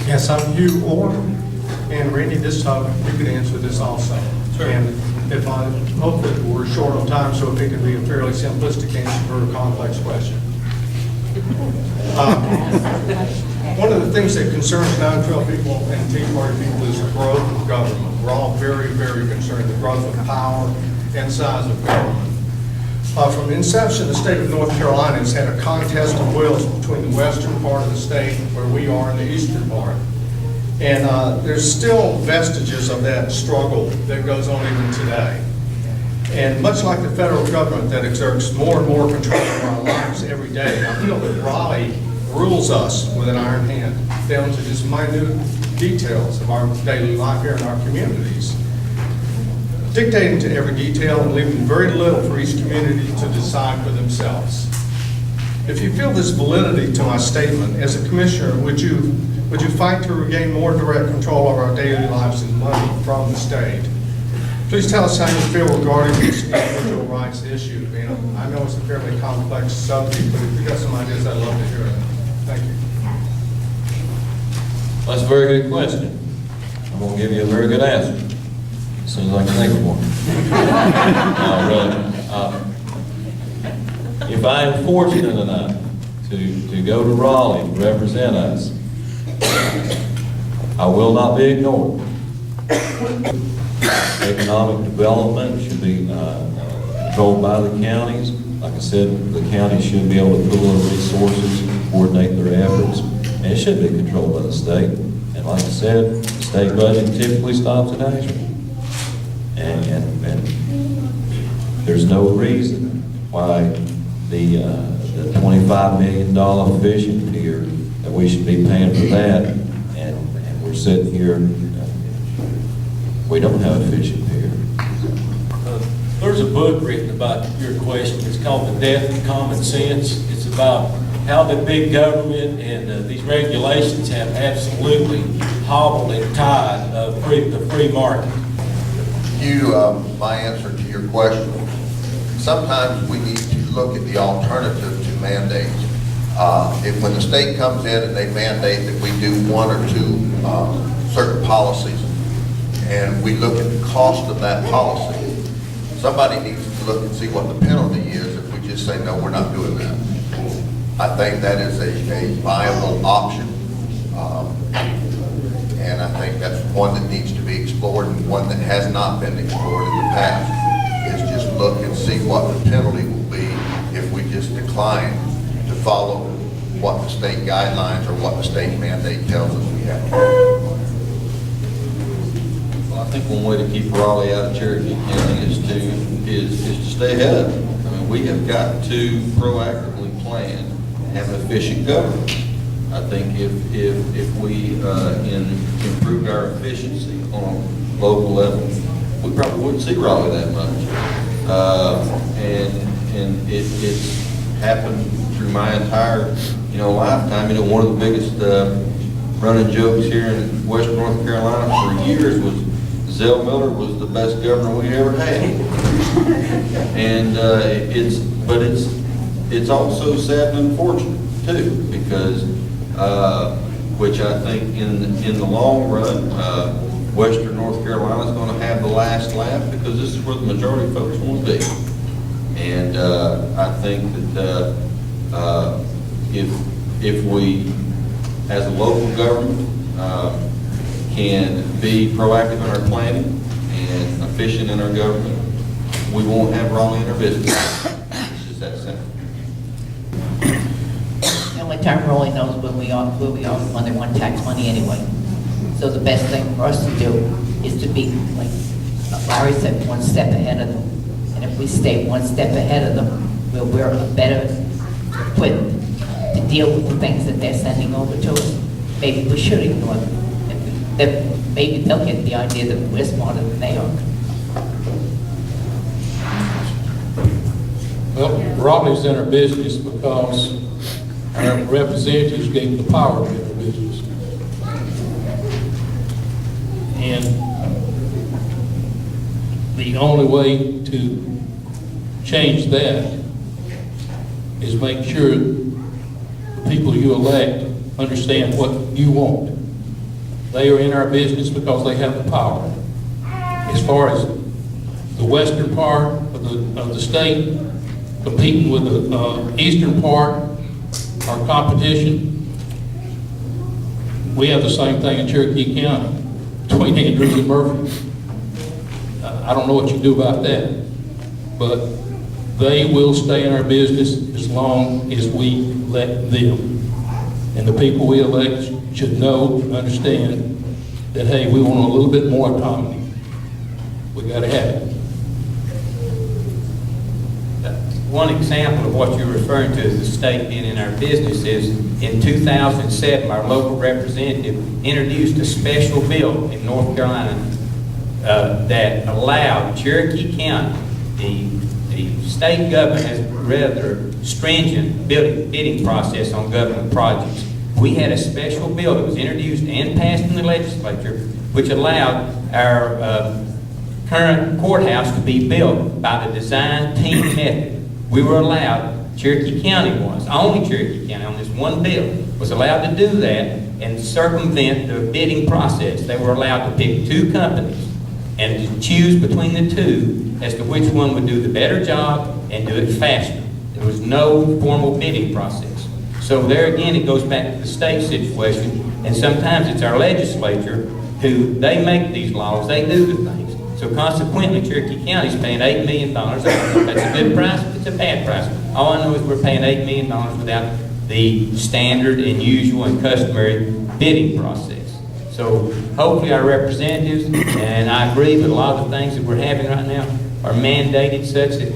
Yes, I'm you or, and Randy, this time you could answer this also. Sure. And if I hope that we're short on time, so if it can be a fairly simplistic answer for a complex question. One of the things that concerns 9/12 people and Tea Party people is the growth of government. We're all very, very concerned, the growth of power and size of government. From inception, the state of North Carolina has had a contest of wills between the western part of the state, where we are, and the eastern part. And there's still vestiges of that struggle that goes on even today. And much like the federal government that exerts more and more control over our lives every day, I feel that Raleigh rules us with an iron hand, down to just minute details of our daily life here in our communities, dictating to every detail and leaving very little for each community to decide for themselves. If you feel this validity to my statement, as a commissioner, would you fight to regain more direct control over our daily lives and money from the state? Please tell us how you feel regarding this individual rights issue. And I know it's a fairly complex subject, but if you've got some ideas, I'd love to hear it. Thank you. That's a very good question. I'm going to give you a very good answer as soon as I can think of one. Really. If I am fortunate enough to go to Raleigh and represent us, I will not be ignored. Economic development should be controlled by the counties. Like I said, the counties should be able to pool their resources, coordinate their efforts, and it should be controlled by the state. And like I said, the state budget typically stops at Asheville. And there's no reason why the $25 million fishing pier, that we should be paying for that, and we're sitting here, we don't have a fishing pier. There's a book written about your question. It's called The Death of Common Sense. It's about how the big government and these regulations have absolutely hobbled and tied the free market. My answer to your question, sometimes we need to look at the alternative to mandates. If when the state comes in and they mandate that we do one or two certain policies, and we look at the cost of that policy, somebody needs to look and see what the penalty is if we just say, no, we're not doing that. I think that is a viable option. And I think that's one that needs to be explored, and one that has not been explored in the past, is just look and see what the penalty will be if we just decline to follow what the state guidelines or what the state mandate tells us we have to do. Well, I think one way to keep Raleigh out of Cherokee County is to stay ahead of it. I mean, we have got to proactively plan having efficient government. I think if we improved our efficiency on a local level, we probably wouldn't see Raleigh that much. And it's happened through my entire lifetime. One of the biggest running jokes here in western North Carolina for years was Zell Miller was the best governor we ever had. And it's also sad and unfortunate too, because which I think in the long run, western North Carolina is going to have the last laugh, because this is where the majority of folks want to be. And I think that if we, as a local government, can be proactive in our planning and efficient in our government, we won't have Raleigh in our business. It's just that simple. The only time Raleigh knows where we are when they want tax money anyway. So the best thing for us to do is to be, like Larry said, one step ahead of them. And if we stay one step ahead of them, we're better equipped to deal with the things that they're sending over to us. Maybe we should ignore them. Maybe they'll get the idea that we're smarter than they are. Well, Raleigh's in our business because our representatives gave the power to be in our business. And the only way to change that is make sure the people you elect understand what you want. They are in our business because they have the power. As far as the western part of the state competing with the eastern part, our competition, we have the same thing in Cherokee County between Andrews and Murphy. I don't know what you do about that, but they will stay in our business as long as we let them. And the people we elect should know and understand that, hey, we want a little bit more autonomy. We gotta have it. One example of what you're referring to as the state being in our business is in 2007, our local representative introduced a special bill in North Carolina that allowed Cherokee County, the state government has a rather stringent bidding process on government projects. We had a special bill that was introduced and passed in the legislature, which allowed our current courthouse to be built by the design team method. We were allowed, Cherokee County was, only Cherokee County on this one bill, was allowed to do that and circumvent the bidding process. They were allowed to pick two companies and to choose between the two as to which one would do the better job and do it faster. There was no formal bidding process. So there again, it goes back to the state situation, and sometimes it's our legislature who, they make these laws, they do the things. So consequently, Cherokee County's paying $8 million. That's a good price, it's a bad price. All I know is we're paying $8 million without the standard and usual and customary bidding process. So hopefully our representatives, and I agree with a lot of the things that we're having right now, are mandated such that,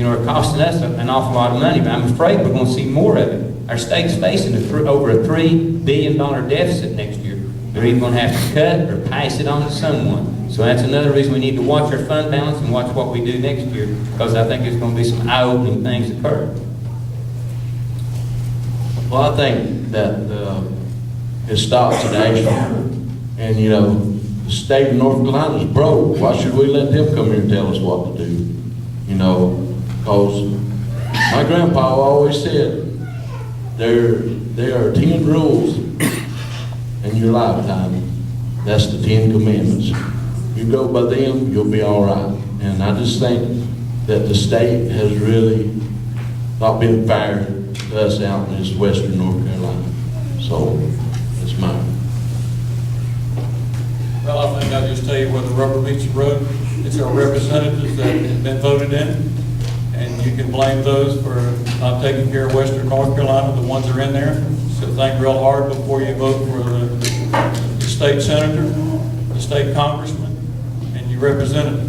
are costing us an awful lot of money, but I'm afraid we're going to see more of it. Our state's facing over a $3 billion deficit next year. They're either going to have to cut or pass it on to someone. So that's another reason we need to watch our fund balance and watch what we do next year, because I think there's going to be some eye-opening things occur. Well, I think that it stops at Ashland. And, the state of North Carolina is broke. Why should we let them come here and tell us what to do? Because my grandpa always said, there are 10 rules in your lifetime. That's the 10 commandments. You go by them, you'll be all right. And I just think that the state has really not been fair to us out in this western North Carolina. So, that's mine. Well, I think I'll just tell you where the rubber meets the road. It's our representatives that have been voted in, and you can blame those for not taking care of western North Carolina, the ones that are in there. So think real hard before you vote for the state senator, the state congressman, and your representative.